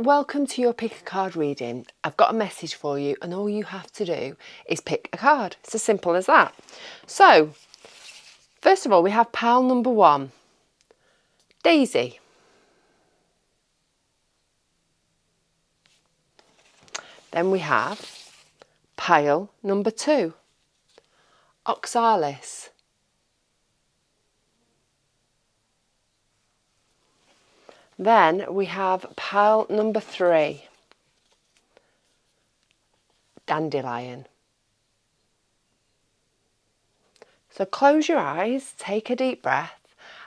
welcome to your pick a card reading. I've got a message for you and all you have to do is pick a card. It's as simple as that. So, first of all, we have pile number 1, Daisy. Then we have pile number 2, Oxalis. Then we have pile number 3, Dandelion. So close your eyes, take a deep breath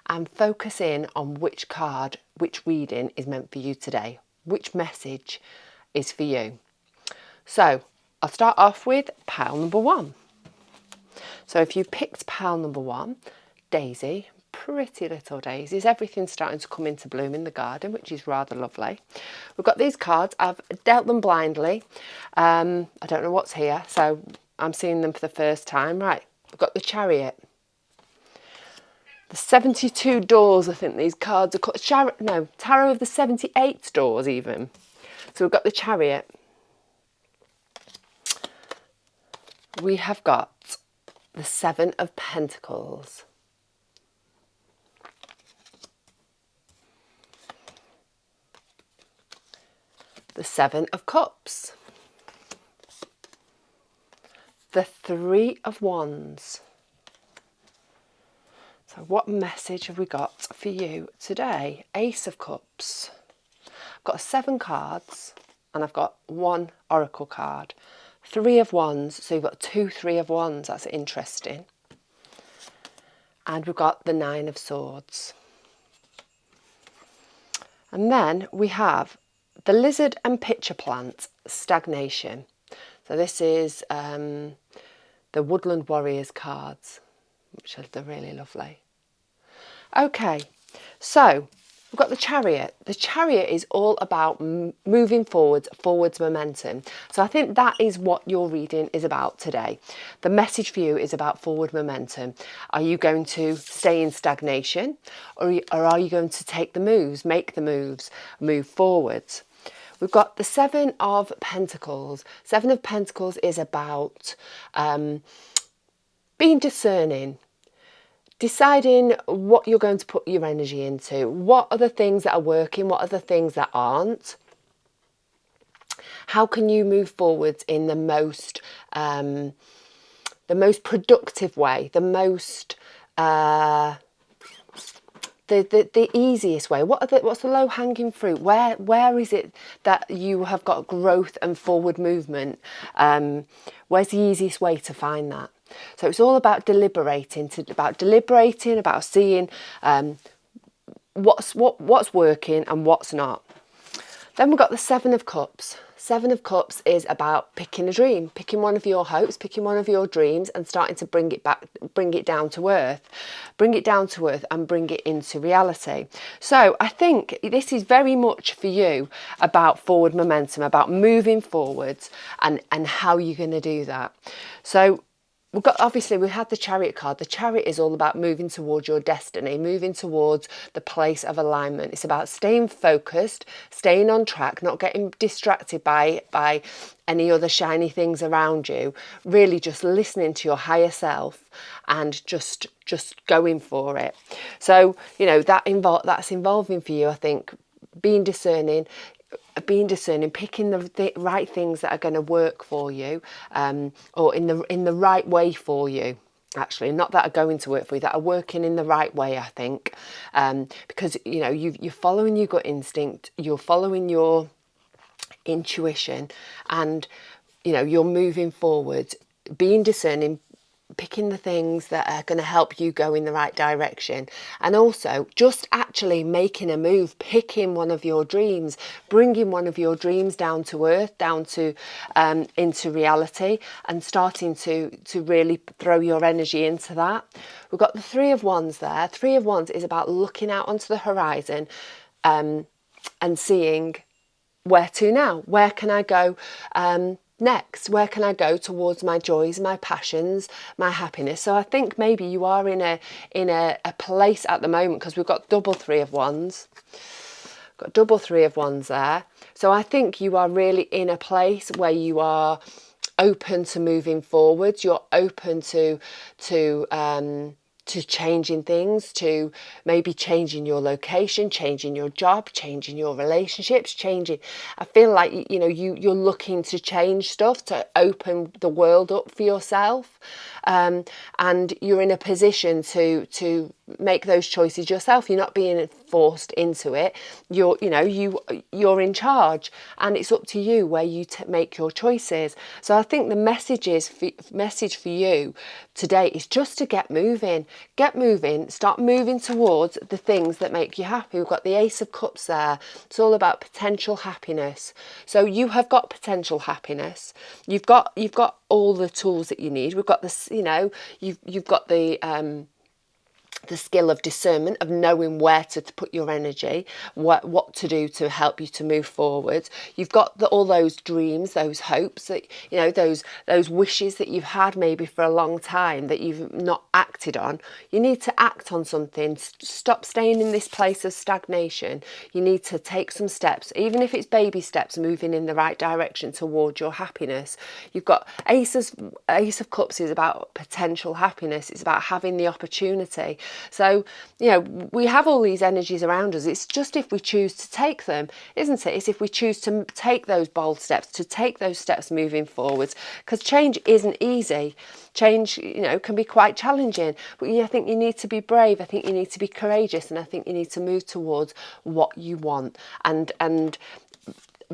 and focus in on which card, which reading is meant for you today, which message is for you. So I'll start off with pile number 1. So if you picked pile number 1, Daisy, pretty little daisies, everything's starting to come into bloom in the garden, which is rather lovely. We've got these cards, I've dealt them blindly. I don't know what's here, so I'm seeing them for the first time. Right, we've got the Chariot. The 72 doors, I think these cards are called. Tarot of the 78 doors even. So we've got the Chariot. We have got the 7 of Pentacles. The 7 of Cups. The 3 of Wands. So what message have we got for you today? Ace of Cups. I've got 7 cards and I've got 1 oracle card. 3 of Wands, so you've got 2 3 of Wands, that's interesting. And we've got the 9 of Swords. And then we have the Lizard and Pitcher Plant, Stagnation. So this is the Woodland Warriors cards, which are really lovely. Okay, so we've got the Chariot. The Chariot is all about moving forwards momentum. So I think that is what your reading is about today. The message for you is about forward momentum. Are you going to stay in stagnation or are you going to take the moves, make the moves, move forwards? We've got the 7 of Pentacles. 7 of Pentacles is about being discerning, deciding what you're going to put your energy into. What are the things that are working? What are the things that aren't? How can you move forwards in the most productive way, the most the easiest way? What's the low-hanging fruit? Where is it that you have got growth and forward movement? Where's the easiest way to find that? So it's all about deliberating, about seeing what's working and what's not. Then we've got the 7 of Cups. 7 of Cups is about picking a dream, picking one of your hopes, picking one of your dreams and starting to bring it down to earth and bring it into reality. So I think this is very much for you about forward momentum, about moving forwards and how you're going to do that. So we had the Chariot card. The Chariot is all about moving towards your destiny, moving towards the place of alignment. It's about staying focused, staying on track, not getting distracted by any other shiny things around you. Really just listening to your higher self and just going for it. So, you know, that's involving for you, I think, being discerning, picking the right things that are going to work for you, or in the right way for you. Actually, not that are going to work for you, that are working in the right way, I think, because you know you're following your gut instinct, you're following your intuition, and you know you're moving forward, being discerning, picking the things that are going to help you go in the right direction, and also just actually making a move, picking one of your dreams, bringing one of your dreams down to earth, down to into reality, and starting to really throw your energy into that. We've got the 3 of Wands there. 3 of Wands is about looking out onto the horizon and seeing where to now. Where can I go next? Where can I go towards my joys, my passions, my happiness? So I think maybe you are in a place at the moment, because we've got double 3 of Wands. Got double 3 of Wands there. So I think you are really in a place where you are open to moving forwards. You're open to changing things, to maybe changing your location, changing your job, changing your relationships, changing. I feel like you're looking to change stuff, to open the world up for yourself, and you're in a position to make those choices yourself. You're not being forced into it. You're in charge, and it's up to you where you make your choices. So I think the message for you today is just to get moving, start moving towards the things that make you happy. We've got the Ace of Cups there. It's all about potential happiness. So you have got potential happiness. You've got all the tools that you need. We've got this, you've got the skill of discernment, of knowing where to put your energy, what to do to help you to move forward. You've got all those dreams, those hopes, that those wishes that you've had maybe for a long time that you've not acted on. You need to act on something. Stop staying in this place of stagnation. You need to take some steps, even if it's baby steps, moving in the right direction towards your happiness. You've got Ace of Cups is about potential happiness. It's about having the opportunity. So, we have all these energies around us. It's just if we choose to take them, isn't it? It's if we choose to take those bold steps, to take those steps moving forwards, because change isn't easy. Change, can be quite challenging, but I think you need to be brave. I think you need to be courageous, and I think you need to move towards what you want. And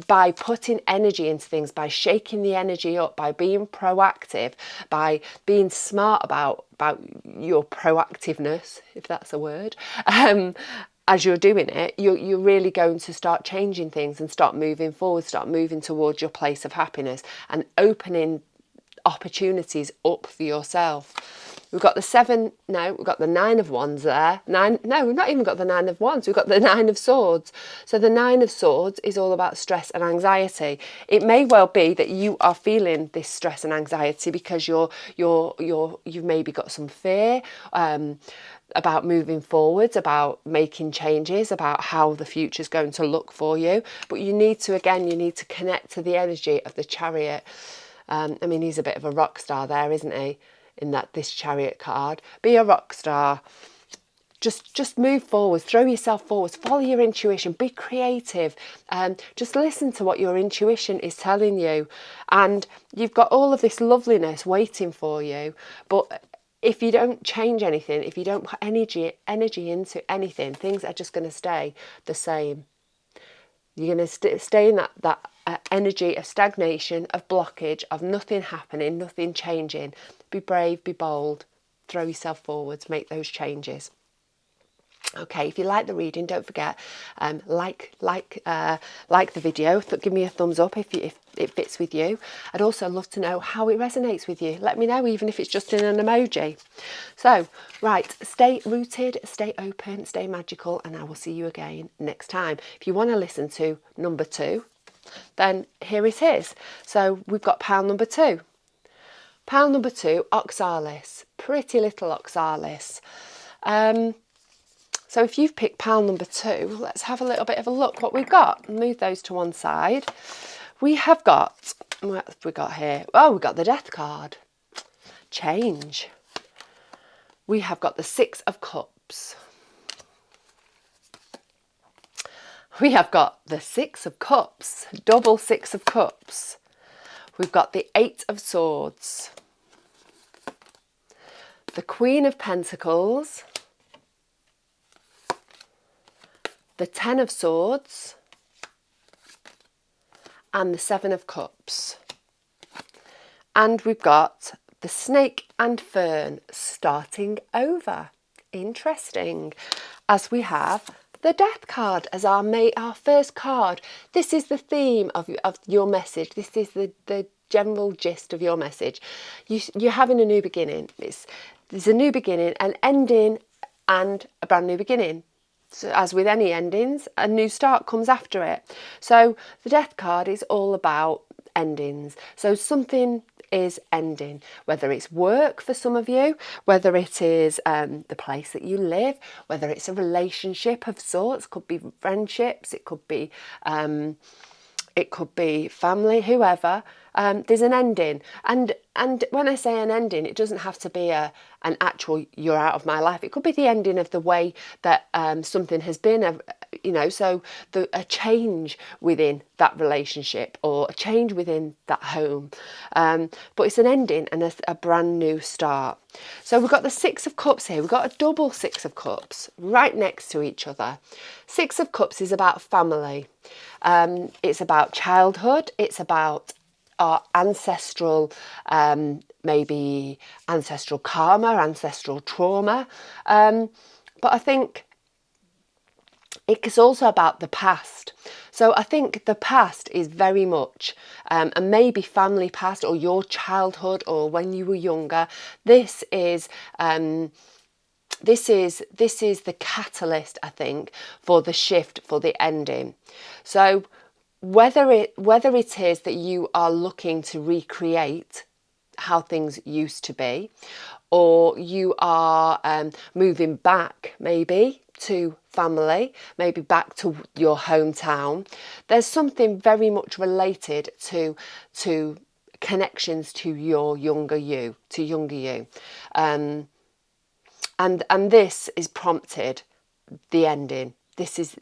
by putting energy into things, by shaking the energy up, by being proactive, by being smart about your proactiveness, if that's a word, as you're doing it, you're really going to start changing things and start moving forward, start moving towards your place of happiness and opening opportunities up for yourself. We've got we've got the Nine of Wands there. We've not even got the Nine of Wands. We've got the Nine of Swords. So the Nine of Swords is all about stress and anxiety. It may well be that you are feeling this stress and anxiety because you've maybe got some fear about moving forwards, about making changes, about how the future is going to look for you. But you need to connect to the energy of the Chariot. He's a bit of a rock star there, isn't he? In this Chariot card. Be a rock star. Just move forward, throw yourself forward, follow your intuition, be creative, just listen to what your intuition is telling you. And you've got all of this loveliness waiting for you, but if you don't change anything, if you don't put energy into anything, things are just going to stay the same. You're going to stay in that energy of stagnation, of blockage, of nothing happening, nothing changing. Be brave, be bold, throw yourself forwards, make those changes. Okay, if you like the reading, don't forget, like the video. Give me a thumbs up if it fits with you. I'd also love to know how it resonates with you. Let me know, even if it's just in an emoji. So, right, stay rooted, stay open, stay magical, and I will see you again next time. If you want to listen to number 2, then here it is. So we've got pile number 2. Pile number 2, Oxalis, pretty little Oxalis. So if you've picked pile number 2, let's have a little bit of a look what we've got. Move those to one side. We have got, what have we got here? Oh, we've got the Death card. Change. We have got the 6 of Cups. We have got the 6 of Cups, double 6 of Cups. We've got the 8 of Swords. The Queen of Pentacles. The 10 of Swords. And the 7 of Cups. And we've got the Snake and Fern, starting over. Interesting. As we have the Death card as our first card. This is the theme of your message. This is the general gist of your message. You're having a new beginning. There's a new beginning, an ending, and a brand new beginning. So as with any endings, a new start comes after it. So the Death card is all about endings. So something is ending, whether it's work for some of you, whether it is the place that you live, whether it's a relationship of sorts, could be friendships, it could be it could be family, whoever. There's an ending, and when I say an ending, it doesn't have to be an actual "you're out of my life." It could be the ending of the way that something has been, so a change within that relationship or a change within that home. But it's an ending and a brand new start. So we've got the Six of Cups here. We've got a double Six of Cups right next to each other. Six of Cups is about family. It's about childhood. It's about our ancestral, maybe ancestral karma, ancestral trauma. But I think it's also about the past. So I think the past is very much, and maybe family past or your childhood or when you were younger. This is the catalyst, I think, for the shift, for the ending. So whether it is that you are looking to recreate how things used to be, or you are moving back maybe to family, maybe back to your hometown, there's something very much related to connections to your younger you, and this is prompted the ending. This is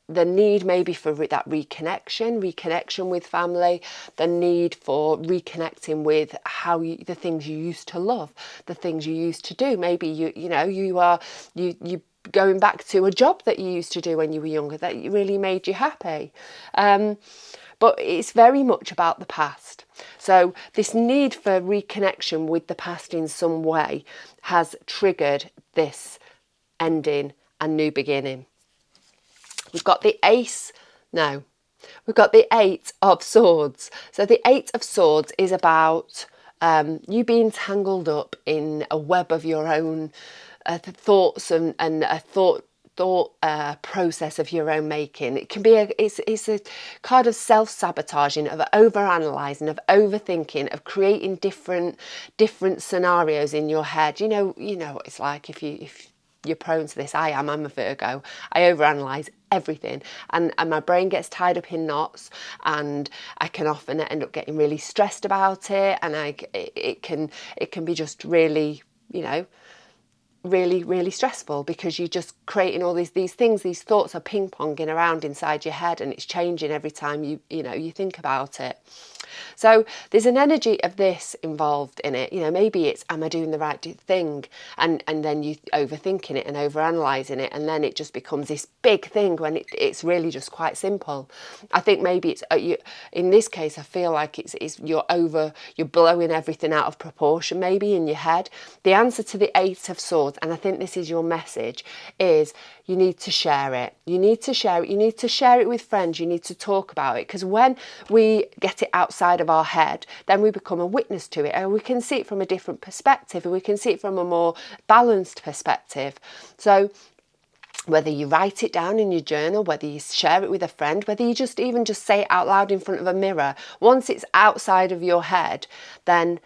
the need maybe for that reconnection with family, the need for reconnecting with the things you used to love, the things you used to do. Maybe you going back to a job that you used to do when you were younger that really made you happy. But it's very much about the past. So this need for reconnection with the past in some way has triggered this ending and new beginning. We've got the we've got the Eight of Swords. So the Eight of Swords is about you being tangled up in a web of your own thoughts and a thought process of your own making. It can be it's a kind of self-sabotaging, of over-analysing, of overthinking, of creating different scenarios in your head. You know what it's like if you're prone to this. I'm a Virgo. I overanalyse everything, and my brain gets tied up in knots, and I can often end up getting really stressed about it, and it can be just really, really stressful, because you're just creating all these things. These thoughts are ping-ponging around inside your head, and it's changing every time you think about it. So there's an energy of this involved in it. Maybe it's, am I doing the right thing? And then you overthinking it and overanalyzing it, and then it just becomes this big thing when it's really just quite simple. I think maybe it's in this case, I feel like it's you're blowing everything out of proportion maybe in your head. The answer to the Eight of Swords, and I think this is your message, is you need to share it. You need to share it. You need to share it with friends. You need to talk about it, because when we get it outside of our head, then we become a witness to it, and we can see it from a different perspective, and we can see it from a more balanced perspective. So whether you write it down in your journal, whether you share it with a friend, whether you just say it out loud in front of a mirror, once it's outside of your head, then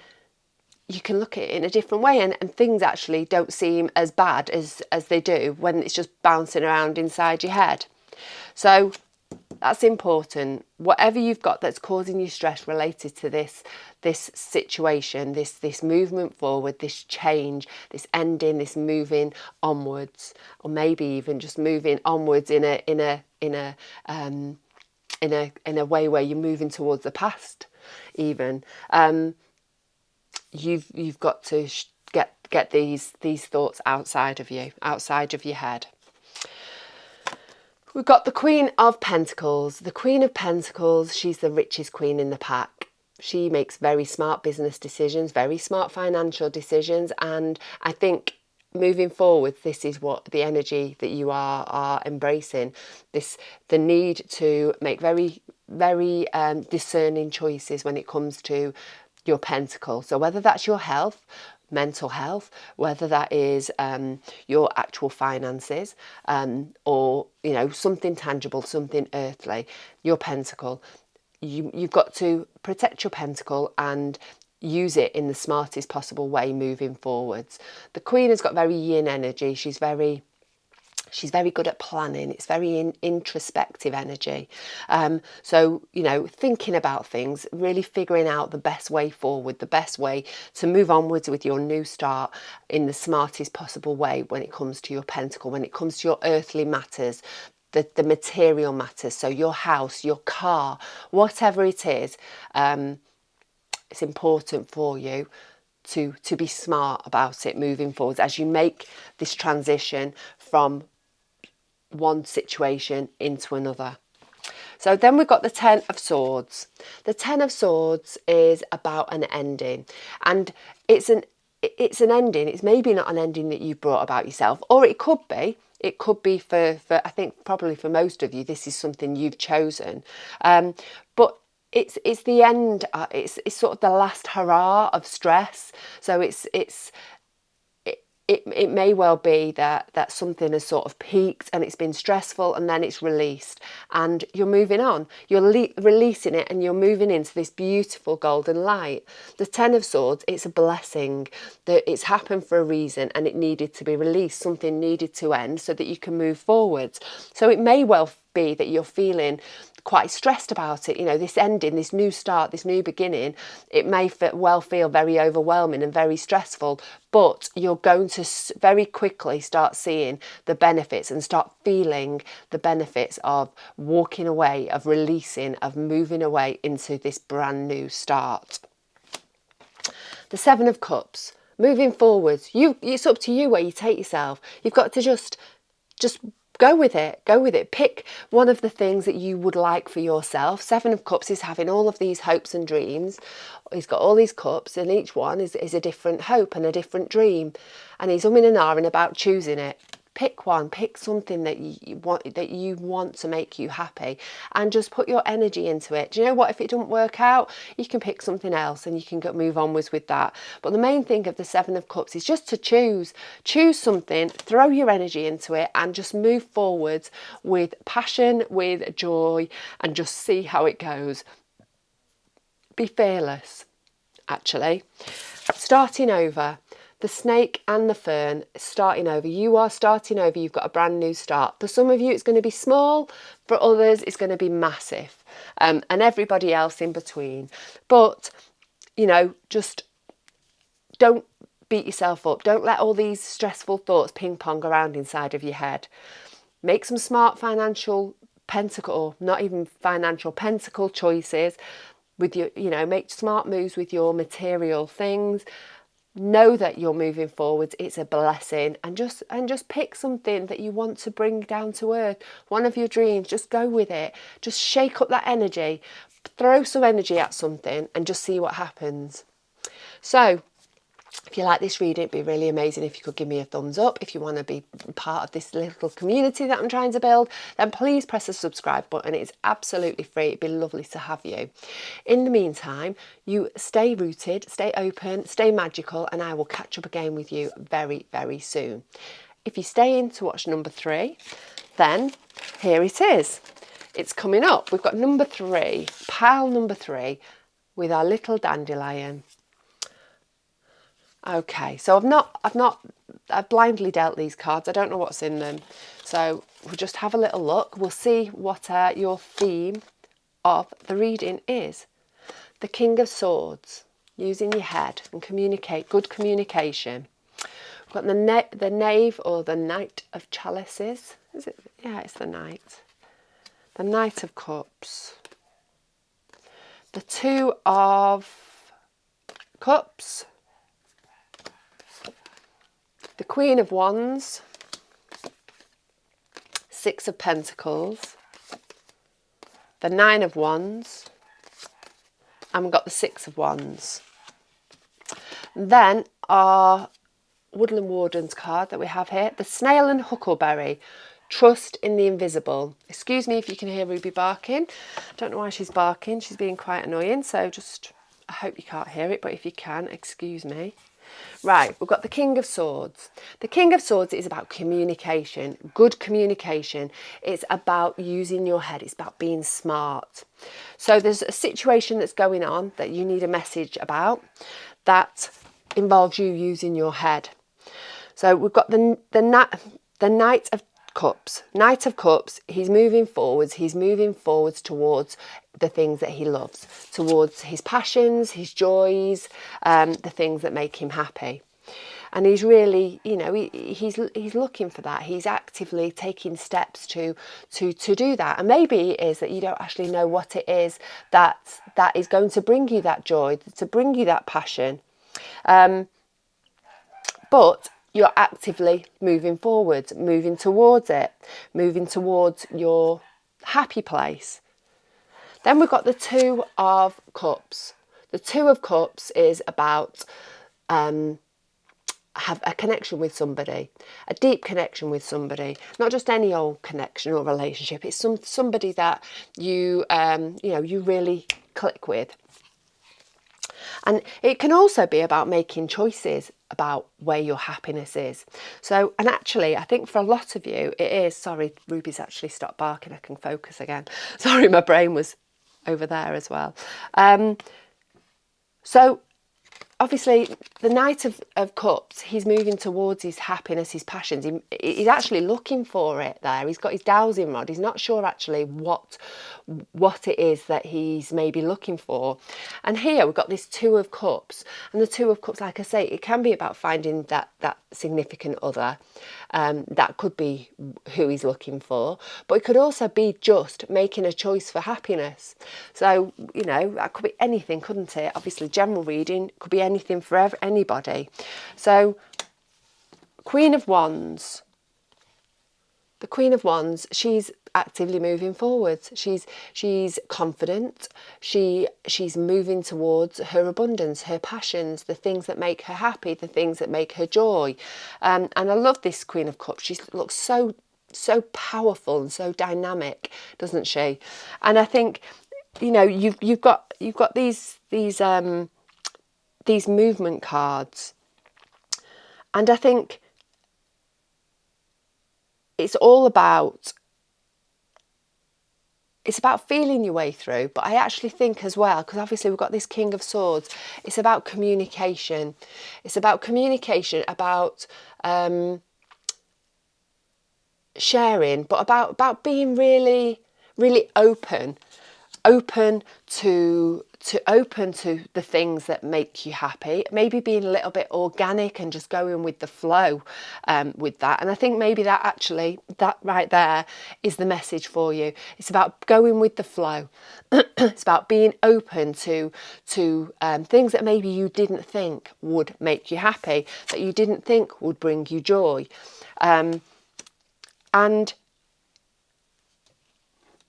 you can look at it in a different way, and things actually don't seem as bad as they do when it's just bouncing around inside your head. So that's important. Whatever you've got that's causing you stress related to this situation, this movement forward, this change, this ending, this moving onwards, or maybe even just moving onwards in a way where you're moving towards the past, even. You've got to get these thoughts outside of you, outside of your head. We've got the Queen of Pentacles. The Queen of Pentacles, she's the richest queen in the pack. She makes very smart business decisions, very smart financial decisions, and I think moving forward, this is what the energy that you are embracing. The need to make very discerning choices when it comes to your pentacle. So whether that's your health, mental health, whether that is your actual finances, or something tangible, something earthly, your pentacle, you've got to protect your pentacle and use it in the smartest possible way moving forwards. The Queen has got very yin energy. She's very She's very good at planning. It's very introspective energy. So, you know, thinking about things, really figuring out the best way forward, the best way to move onwards with your new start in the smartest possible way when it comes to your pentacle, when it comes to your earthly matters, the material matters. So your house, your car, whatever it is, it's important for you to be smart about it moving forward as you make this transition from one situation into another. So then we've got the Ten of Swords. The Ten of Swords is about an ending, and it's an ending. It's maybe not an ending that you've brought about yourself, or it could be. It could be for I think probably for most of you, this is something you've chosen. But it's the end. It's sort of the last hurrah of stress. So it may well be that something has sort of peaked and it's been stressful, and then it's released and you're moving on. You're releasing it and you're moving into this beautiful golden light. The Ten of Swords, it's a blessing that it's happened for a reason and it needed to be released. Something needed to end so that you can move forwards. So it may well be that you're feeling quite stressed about it, you know, this ending, this new start, this new beginning. It may well feel very overwhelming and very stressful, but you're going to very quickly start seeing the benefits and start feeling the benefits of walking away, of releasing, of moving away into this brand new start. The Seven of Cups, moving forwards. It's up to you where you take yourself. You've got to just go with it. Go with it. Pick one of the things that you would like for yourself. Seven of Cups is having all of these hopes and dreams. He's got all these cups, and each one is a different hope and a different dream. And he's umming and ahhing about choosing it. Pick one. Pick something that you want to make you happy, and just put your energy into it. Do you know what? If it doesn't work out, you can pick something else and you can move onwards with that. But the main thing of the Seven of Cups is just to choose something, throw your energy into it, and just move forwards with passion, with joy, and just see how it goes. Be fearless, actually. Starting over. The snake and the fern, starting over. You are starting over. You've got a brand new start. For some of you, it's going to be small. For others, it's going to be massive. And everybody else in between. But, you know, just don't beat yourself up. Don't let all these stressful thoughts ping pong around inside of your head. Make some smart financial pentacle, not even financial pentacle choices with your, you know, make smart moves with your material things. Know that you're moving forwards. It's a blessing, and just pick something that you want to bring down to earth. One of your dreams, just go with it. Just shake up that energy, throw some energy at something, and just see what happens. So, if you like this reading, it'd be really amazing if you could give me a thumbs up. If you want to be part of this little community that I'm trying to build, then please press the subscribe button. It's absolutely free. It'd be lovely to have you. In the meantime, you stay rooted, stay open, stay magical, and I will catch up again with you very, very soon. If you stay in to watch number 3, then here it is. It's coming up. We've got number 3, pile number 3, with our little dandelion. Okay, so I've blindly dealt these cards. I don't know what's in them. So we'll just have a little look. We'll see what your theme of the reading is. The King of Swords, using your head and communicate, good communication. We've got the Knave or the Knight of Chalices. Is it? Yeah, it's the Knight. The Knight of Cups. The Two of Cups. The Queen of Wands, Six of Pentacles, the Nine of Wands, and we've got the Six of Wands. Then our Woodland Wardens card that we have here, the Snail and Huckleberry, Trust in the Invisible. Excuse me if you can hear Ruby barking. I don't know why she's barking. She's being quite annoying, so I hope you can't hear it, but if you can, excuse me. Right, we've got the King of Swords. The King of Swords is about communication, good communication. It's about using your head. It's about being smart. So there's a situation that's going on that you need a message about that involves you using your head. So we've got the Knight of Cups. Knight of Cups, he's moving forwards. He's moving forwards towards the things that he loves, towards his passions, his joys, the things that make him happy. And he's really, you know, he's looking for that. He's actively taking steps to do that. And maybe it is that you don't actually know what it is that is going to bring you that joy, to bring you that passion. But you're actively moving forwards, moving towards it, moving towards your happy place. Then we've got the Two of Cups. The Two of Cups is about have a connection with somebody, a deep connection with somebody, not just any old connection or relationship. It's somebody that you you really click with. And it can also be about making choices about where your happiness is. So, and actually, I think for a lot of you, it is, sorry, Ruby's actually stopped barking, I can focus again. Sorry, my brain was over there as well. So, obviously, the Knight of Cups, he's moving towards his happiness, his passions. He's actually looking for it there. He's got his dowsing rod. He's not sure actually what it is that he's maybe looking for. And here we've got this Two of Cups. And the Two of Cups, like I say, it can be about finding that significant other. That could be who he's looking for. But it could also be just making a choice for happiness. So, you know, that could be anything, couldn't it? Obviously, general reading could be anything for anybody. So, Queen of Wands. The Queen of Wands, she's actively moving forwards. She's confident. She's moving towards her abundance, her passions, the things that make her happy, the things that make her joy. And I love this Queen of Cups. She looks so powerful and so dynamic, doesn't she? And I think, you know, you've got these movement cards, and I think it's about feeling your way through. But I actually think as well, because obviously we've got this King of Swords, it's about communication. It's about communication, about sharing, but about being really, really open to the things that make you happy, maybe being a little bit organic and just going with the flow with that. And I think maybe that right there is the message for you. It's about going with the flow. It's about being open to things that maybe you didn't think would make you happy, that you didn't think would bring you joy. And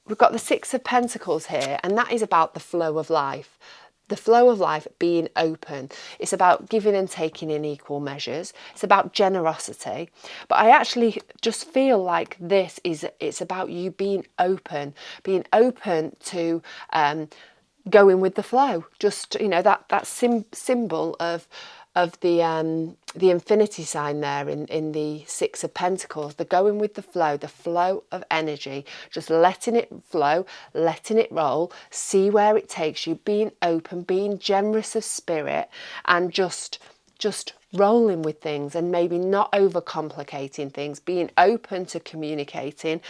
we've got the Six of Pentacles here, and that is about the flow of life. The flow of life being open. It's about giving and taking in equal measures. It's about generosity. But I actually just feel like it's about you being open to going with the flow. Just, you know, that symbol of the infinity sign there in the Six of Pentacles, the going with the flow of energy, just letting it flow, letting it roll, see where it takes you, being open, being generous of spirit, and just rolling with things, and maybe not overcomplicating things, being open to communicating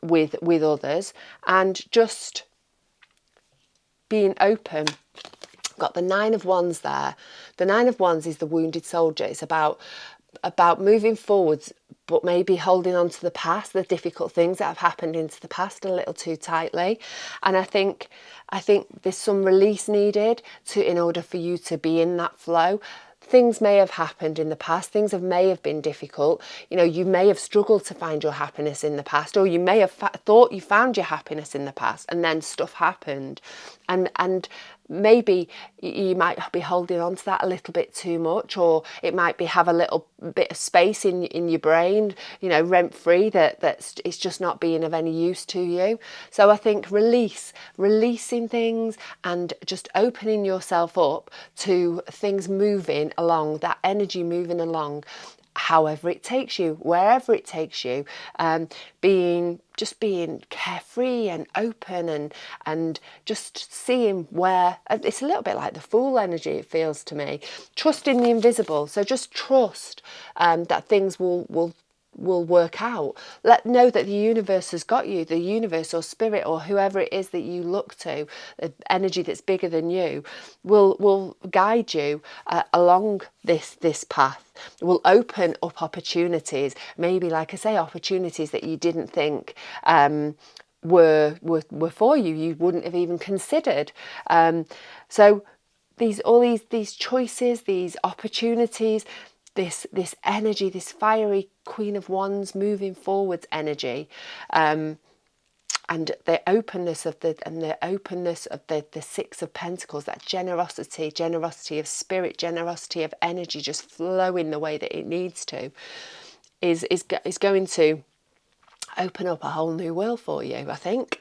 with others, and just being open. Got the Nine of Wands there. The Nine of Wands is the wounded soldier. It's about moving forwards, but maybe holding on to the past, the difficult things that have happened into the past a little too tightly. And I think there's some release needed in order for you to be in that flow. Things may have happened in the past. Things may have been difficult. You know, you may have struggled to find your happiness in the past, or you may have thought you found your happiness in the past, and then stuff happened, and maybe you might be holding on to that a little bit too much, or it might be have a little bit of space in your brain, you know, rent free, that's it's just not being of any use to you. So I think releasing things and just opening yourself up to things moving along, that energy moving along, however it takes you, wherever it takes you, being carefree and open, and just seeing where it's a little bit like the Fool energy, it feels to me, trusting the invisible. So just trust that things will work out. Know that the universe has got you. The universe or spirit or whoever it is that you look to, the energy that's bigger than you, will guide you along this path. Will open up opportunities. Maybe, like I say, opportunities that you didn't think were for you. You wouldn't have even considered. So these choices, these opportunities, this energy, this fiery Queen of Wands moving forwards energy, and the openness of the Six of Pentacles, that generosity of spirit, generosity of energy, just flowing the way that it needs to, is going to open up a whole new world for you, I think.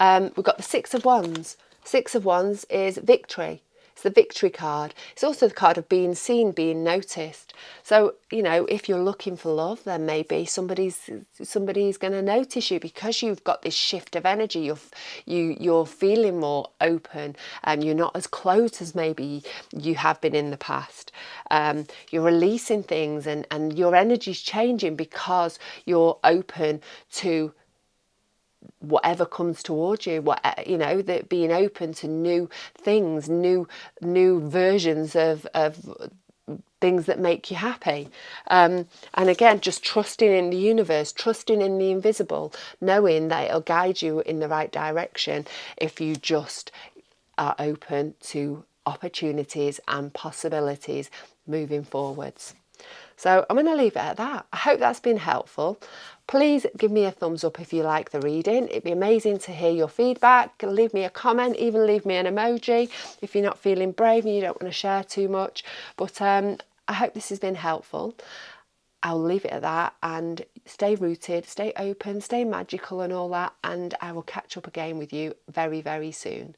We've got the Six of Wands. Six of Wands is victory. It's the victory card. It's also the card of being seen, being noticed. So, if you're looking for love, then maybe somebody's going to notice you because you've got this shift of energy. You're feeling more open, and you're not as closed as maybe you have been in the past. You're releasing things, and your energy's changing because you're open to whatever comes towards you, that being open to new things, new versions of things that make you happy. And again, just trusting in the universe, trusting in the invisible, knowing that it'll guide you in the right direction if you just are open to opportunities and possibilities moving forwards. So I'm going to leave it at that. I hope that's been helpful. Please give me a thumbs up if you like the reading. It'd be amazing to hear your feedback. Leave me a comment, even leave me an emoji if you're not feeling brave and you don't want to share too much. But I hope this has been helpful. I'll leave it at that, and stay rooted, stay open, stay magical and all that, and I will catch up again with you very, very soon.